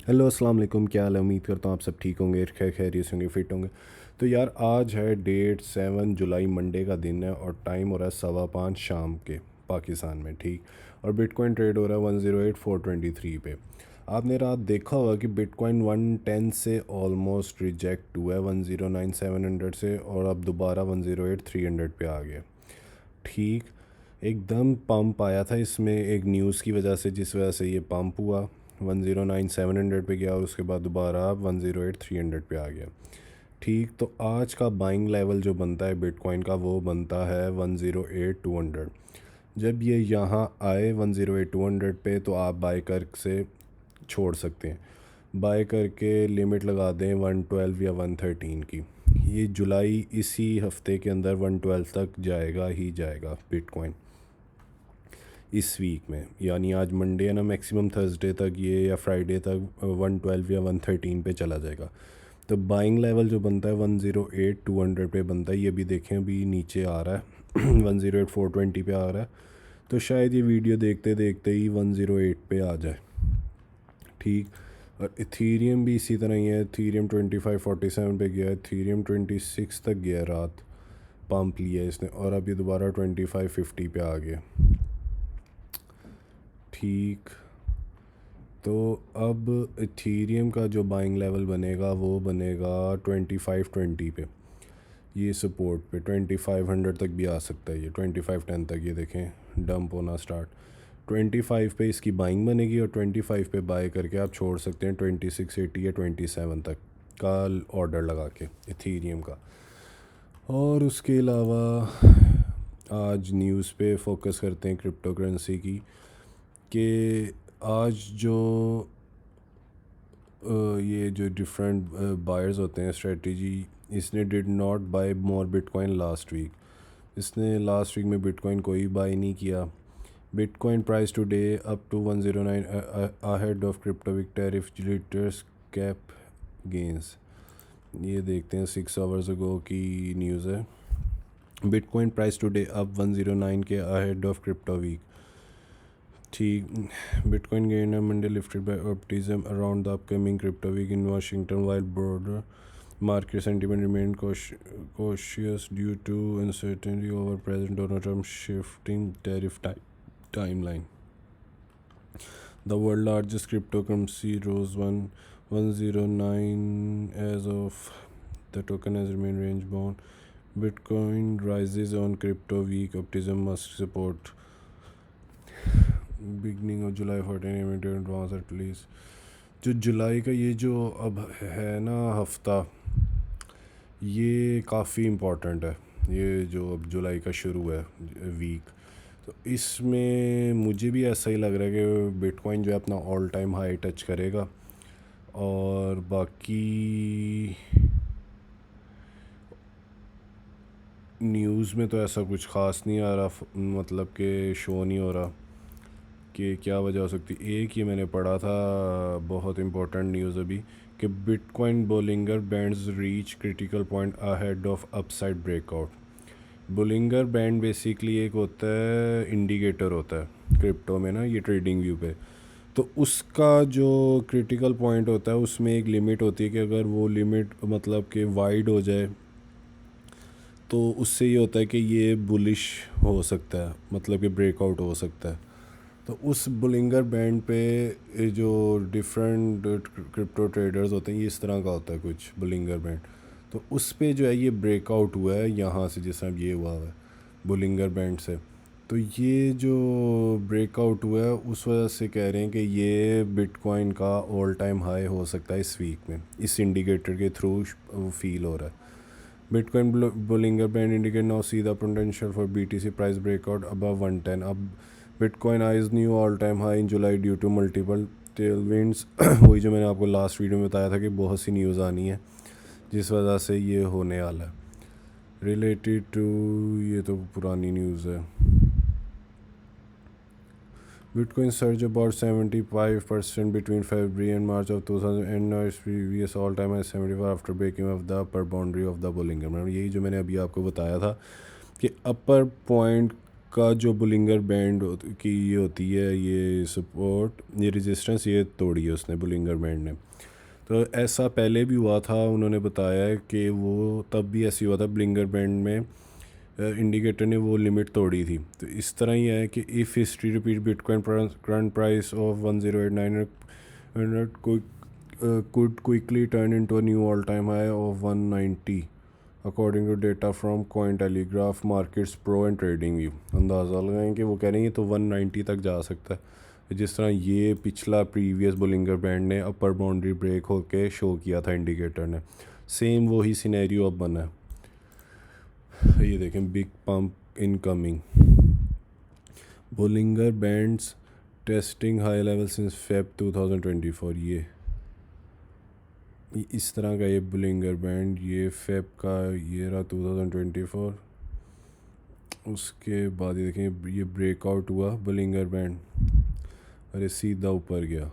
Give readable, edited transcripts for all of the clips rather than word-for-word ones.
Hello अस्सलाम वालेकुम, क्या हाल है। उम्मीद करता हूँ आप सब ठीक होंगे, खैर खैरियत से होंगे, फिट होंगे। तो यार आज है डेट 7 जुलाई, मंडे का दिन है और टाइम हो रहा है 5:15 शाम के पाकिस्तान में, ठीक। और बिटकॉइन ट्रेड हो रहा है 108,423 पे। आपने रात देखा होगा कि बिटकॉइन 110 से ऑलमोस्ट रिजेक्ट हुआ है 109,700 से, और अब दोबारा 108,300 पे आ गया, ठीक। एकदम पंप आया था इसमें एक न्यूज़ की वजह से, जिस वजह से ये पंप हुआ, 109,700 पे गया और उसके बाद दोबारा 108,300 पे आ गया, ठीक। तो आज का बाइंग लेवल जो बनता है बिटकॉइन का, वो बनता है 108,200। जब ये यहाँ आए 108,200 पे, तो आप बाय कर से छोड़ सकते हैं। बाय करके लिमिट लगा दें 112 या 113 की। ये जुलाई इसी हफ्ते के अंदर 112 तक जाएगा ही जाएगा बिटकॉइन, इस वीक में। यानी आज मंडे है ना, मैक्सिमम थर्सडे तक ये या फ्राइडे तक 112 या 113 पे चला जाएगा। तो बाइंग लेवल जो बनता है 108,200 पे बनता है। ये भी देखें, अभी नीचे आ रहा है 108,420 पे आ रहा है। तो शायद ये वीडियो देखते देखते ही 108 पे आ जाए, ठीक। और इथीरियम भी इसी तरह ही है। इथीरियम 2547 पे गया, इथीरियम 26 तक गया रात, पंप लिया इसने, और अब ये दोबारा 2550 पे आ गया, ठीक। तो अब इथीरियम का जो बाइंग लेवल बनेगा वो बनेगा 2520 पे। ये सपोर्ट पे 2500 तक भी आ सकता है, ये 2510 तक। ये देखें डंप होना स्टार्ट, 25 पे इसकी बाइंग बनेगी और 25 पे बाय करके आप छोड़ सकते हैं 2680 या 27 तक का ऑर्डर लगा के इथीरियम का। और उसके अलावा आज न्यूज़ पे फोकस करते हैं क्रिप्टो करेंसी की, कि आज जो ये जो डिफरेंट बायर्स होते हैं स्ट्रेटजी, इसने did not buy more bitcoin last week. इसने लास्ट वीक में बिटकॉइन कोई बाय नहीं किया। Bitcoin price today up to 109 ahead of crypto week tariff litters cap gains. ये देखते हैं 6 आवर्स अगो की न्यूज़ है। बिटकॉइन प्राइस टुडे अप 109 के अहेड ऑफ क्रिप्टो वीक, ठीक। Bitcoin gained on Monday, lifted by optimism around the upcoming crypto week in Washington, while broader market sentiment remained cautious due to uncertainty over President Donald Trump's shifting tariff timeline. The world's largest cryptocurrency rose 109 as of the token has remained range bound. Bitcoin rises on crypto week, optimism must support beginning of July 14 advance at least. जो जुलाई का ये जो अब है ना हफ्ता, ये काफ़ी इम्पोर्टेंट है। ये जो अब जुलाई का शुरू है वीक, तो इसमें मुझे भी ऐसा ही लग रहा है कि बिटकॉइन जो है अपना ऑल टाइम हाई टच करेगा। और बाकी न्यूज़ में तो ऐसा कुछ ख़ास नहीं आ रहा, मतलब कि शो नहीं हो रहा कि क्या वजह हो सकती। एक ये मैंने पढ़ा था बहुत इम्पोर्टेंट न्यूज़ अभी, कि bitcoin Bollinger bands reach critical point ahead of upside breakout. Bollinger band basically एक होता है, इंडिकेटर होता है क्रिप्टो में ना, ये ट्रेडिंग व्यू पे। तो उसका जो क्रिटिकल पॉइंट होता है उसमें एक लिमिट होती है कि अगर वो लिमिट मतलब कि वाइड हो जाए, तो उससे ये होता है कि ये बुलिश हो सकता है, मतलब कि ब्रेकआउट हो सकता है। तो उस बुलिंगर बैंड पे ये जो डिफरेंट क्रिप्टो ट्रेडर्स होते हैं, ये इस तरह का होता है कुछ बुलिंगर बैंड। तो उस पे जो है ये ब्रेकआउट हुआ है यहाँ से, जिस तरह ये हुआ है बुलिंगर बैंड से। तो ये जो ब्रेकआउट हुआ है उस वजह से कह रहे हैं कि ये बिटकॉइन का ऑल टाइम हाई हो सकता है इस वीक में, इस इंडिकेटर के थ्रू फील हो रहा है। Bitcoin Bollinger Band indicate now see the potential for BTC price breakout above 110. अब Bitcoin eyes new all-time high in July due to multiple tailwinds. वही जो मैंने आपको लास्ट वीडियो में बताया था कि बहुत सी न्यूज़ आनी है जिस वजह से ये होने वाला है। रिलेटेड टू, ये तो पुरानी न्यूज़ है। Bitcoin surged about 75% between February and March of 2000 and now its previous all-time high 74 after breaking of the upper boundary of the Bollinger Band। यही जो मैंने अभी आपको बताया था कि अपर पॉइंट का जो बुलिंगर बैंड की ये होती है, ये सपोर्ट, ये रेजिस्टेंस, ये तोड़ी है उसने, बुलिंगर बैंड ने। तो ऐसा पहले भी हुआ था, उन्होंने बताया है कि वो तब भी ऐसे हुआ था, बुलिंगर बैंड में इंडिकेटर ने वो लिमिट तोड़ी थी। तो इस तरह ही है कि if history repeat, bitcoin current price of 108,900 could quickly turn into a new all-time high of 190 according to data from Cointelegraph Markets Pro and TradingView। अंदाज़ा लगाएं कि वो कह रहे हैं तो 190 तक जा सकता है। जिस तरह ये पिछला प्रीवियस बुलिंगर बैंड ने अपर बाउंड्री ब्रेक होके शो किया था इंडिकेटर ने, सेम वही सिनेरियो अब बना है। ये देखें, big pump incoming, Bollinger bands testing high level since Feb 2024। ये इस तरह का ये बुलिंगर बैंड, ये फेब का ये रहा 2024। उसके बाद ये देखें, ये ब्रेकआउट हुआ बुलिंगर बैंड, अरे सीधा ऊपर गया,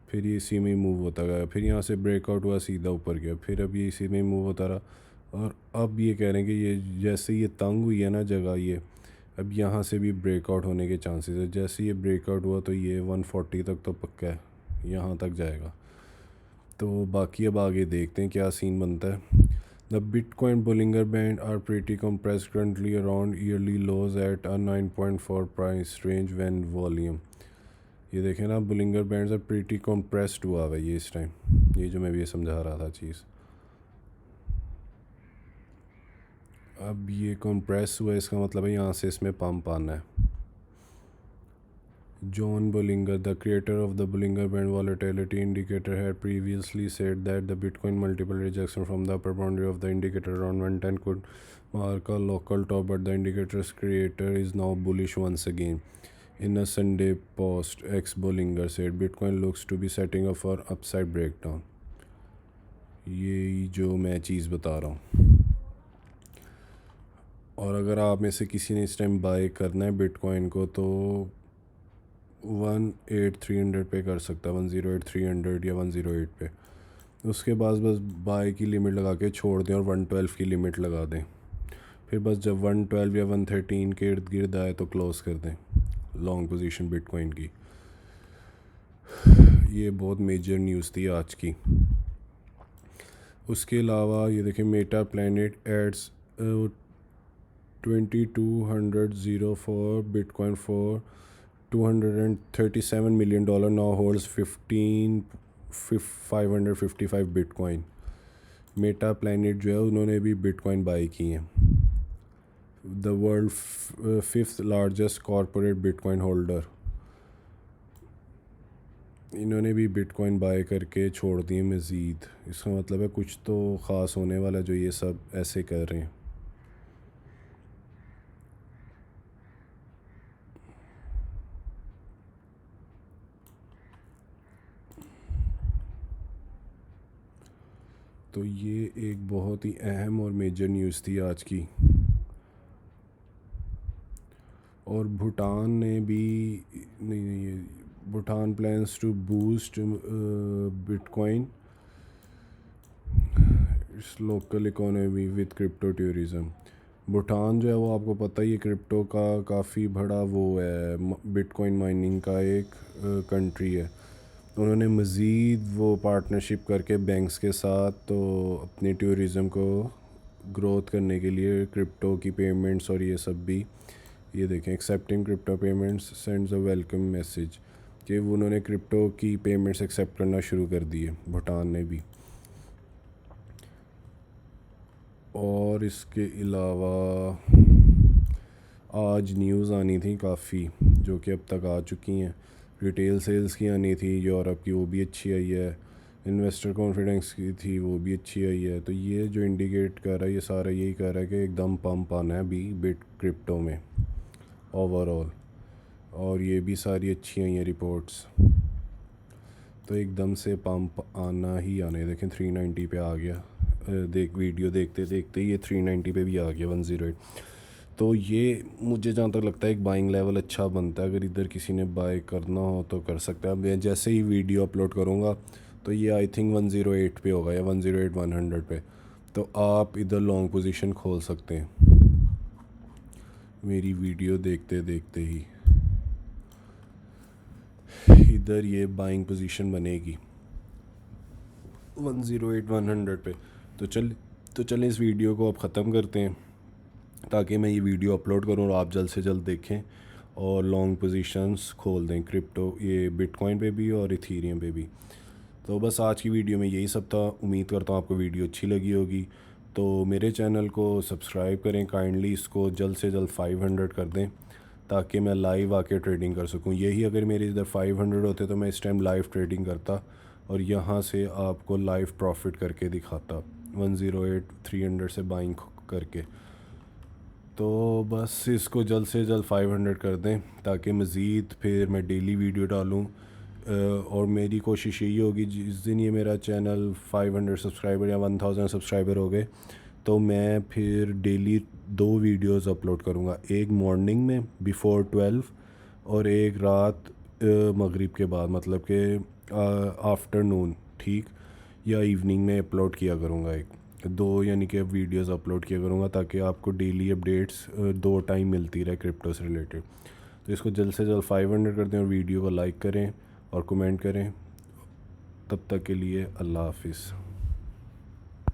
फिर ये इसी में मूव होता गया, फिर यहाँ से ब्रेकआउट हुआ, सीधा ऊपर गया, फिर अब ये इसी में मूव होता रहा। और अब ये कह रहे हैं कि ये जैसे ये तंग हुई है ना जगह, ये अब यहाँ से भी ब्रेकआउट होने के चांसेस है। जैसे ये ब्रेकआउट हुआ तो ये 140 तक तो पक्का है, यहाँ तक जाएगा। तो बाकी अब आगे देखते हैं क्या सीन बनता है। The Bitcoin Bollinger band are pretty compressed currently around yearly lows at a 9.4 price range when volume. ये देखें ना, Bollinger bands are pretty compressed हुआ है ये इस टाइम, ये जो मैं भी ये समझा रहा था चीज़। अब ये compress हुआ, इसका मतलब है यहाँ से इसमें पंप आना है। John Bullinger, the creator of the Bullinger Band Volatility Indicator, had previously said that the Bitcoin multiple rejection from the upper boundary of the indicator around 110 could mark a local top, but the indicator's creator is now bullish once again. In a Sunday post, ex-Bullinger said, Bitcoin looks to be setting up for upside breakdown. ये जो मैं चीज़ बता रहा हूँ। और अगर आप में से किसी ने इस टाइम बाय करना है बिटकॉइन को, तो 18300 पे कर सकता है, 108,300 या 108 पे। उसके बाद बस बाय की लिमिट लगा के छोड़ दें और 112 की लिमिट लगा दें। फिर बस जब 112 या 113 के इर्द गिर्द आए तो क्लोज़ कर दें लॉन्ग पोजीशन बिटकॉइन की। ये बहुत मेजर न्यूज़ थी आज की। उसके अलावा ये देखें, meta planet adds 2200 for bitcoin for $237 million, now holds 555 bitcoin. Meta planet जो है उन्होंने भी बिटकॉइन बाई की हैं। The world 5th largest corporate bitcoin holder, इन्होंने भी बिटकॉइन बाय करके छोड़ दिए मज़ीद। इसका मतलब है कुछ तो ख़ास होने वाला जो ये सब ऐसे कर रहे हैं। तो ये एक बहुत ही अहम और मेजर न्यूज़ थी आज की। और भूटान ने भी नहीं, Bhutan plans to boost bitcoin its local economy with crypto tourism. Bhutan जो है वो आपको पता ही है, क्रिप्टो का काफ़ी बड़ा वो है, बिटकॉइन माइनिंग का एक कंट्री है। उन्होंने मज़ीद वो पार्टनरशिप करके बैंक्स के साथ तो अपनी टूरिज़म को ग्रोथ करने के लिए क्रिप्टो की पेमेंट्स और ये सब भी, ये देखें, एक्सेप्टिंग क्रिप्टो पेमेंट्स सेंड्स अ वेलकम मैसेज, कि वो उन्होंने क्रिप्टो की पेमेंट्स एक्सेप्ट करना शुरू कर दिए भूटान ने भी। और इसके अलावा आज न्यूज़ आनी थी काफ़ी जो कि अब तक आ चुकी हैं। रिटेल सेल्स की आनी थी यूरोप की, वो भी अच्छी आई है। इन्वेस्टर कॉन्फिडेंस की थी, वो भी अच्छी आई है। तो ये जो इंडिकेट कर रहा है, ये सारा यही कर रहा है कि एकदम पंप आना है अभी बिट क्रिप्टो में ओवरऑल। और ये भी सारी अच्छी आई हैं रिपोर्ट्स, तो एकदम से पंप आना ही आने। देखें 390 पे आ गया, देख वीडियो देखते देखते ये 390 पे भी आ गया, 108। तो ये मुझे जहाँ तक लगता है एक बाइंग लेवल अच्छा बनता है। अगर इधर किसी ने बाय करना हो तो कर सकता है। मैं जैसे ही वीडियो अपलोड करूँगा तो ये आई थिंक 108 पे होगा या 108 100 पे, तो आप इधर लॉन्ग पोजीशन खोल सकते हैं। मेरी वीडियो देखते देखते ही इधर ये बाइंग पोजीशन बनेगी 108 100 पे। तो चलें इस वीडियो को अब ख़त्म करते हैं, ताकि मैं ये वीडियो अपलोड करूँ और आप जल्द से जल्द देखें और लॉन्ग पोजीशंस खोल दें क्रिप्टो, ये बिटकॉइन पे भी और इथीरियम पे भी। तो बस आज की वीडियो में यही सब था। उम्मीद करता हूँ आपको वीडियो अच्छी लगी होगी। तो मेरे चैनल को सब्सक्राइब करें काइंडली, इसको जल्द से जल्द 500 कर दें, ताकि मैं लाइव आके ट्रेडिंग कर सकूं। यही अगर मेरे इधर 500 होते तो मैं इस टाइम लाइव ट्रेडिंग करता और यहाँ से आपको लाइव प्रॉफिट करके दिखाता 108 300 से बाइंग करके। तो बस इसको जल्द से जल्द 500 कर दें, ताकि मज़ीद फिर मैं डेली वीडियो डालूं। और मेरी कोशिश यही होगी जिस दिन ये मेरा चैनल 500 सब्सक्राइबर या 1000 सब्सक्राइबर हो गए, तो मैं फिर डेली 2 वीडियोस अपलोड करूँगा, एक मॉर्निंग में बिफ़ोर 12 और एक रात मगरिब के बाद, मतलब कि आफ्टरनून, ठीक, या इवनिंग में अपलोड किया करूँगा। एक दो यानी कि वीडियोस अपलोड किया करूँगा, ताकि आपको डेली अपडेट्स 2 टाइम मिलती रहे क्रिप्टो से रिलेटेड। तो इसको जल्द से जल्द 500 कर दें और वीडियो को लाइक करें और कमेंट करें। तब तक के लिए अल्लाह हाफिज़।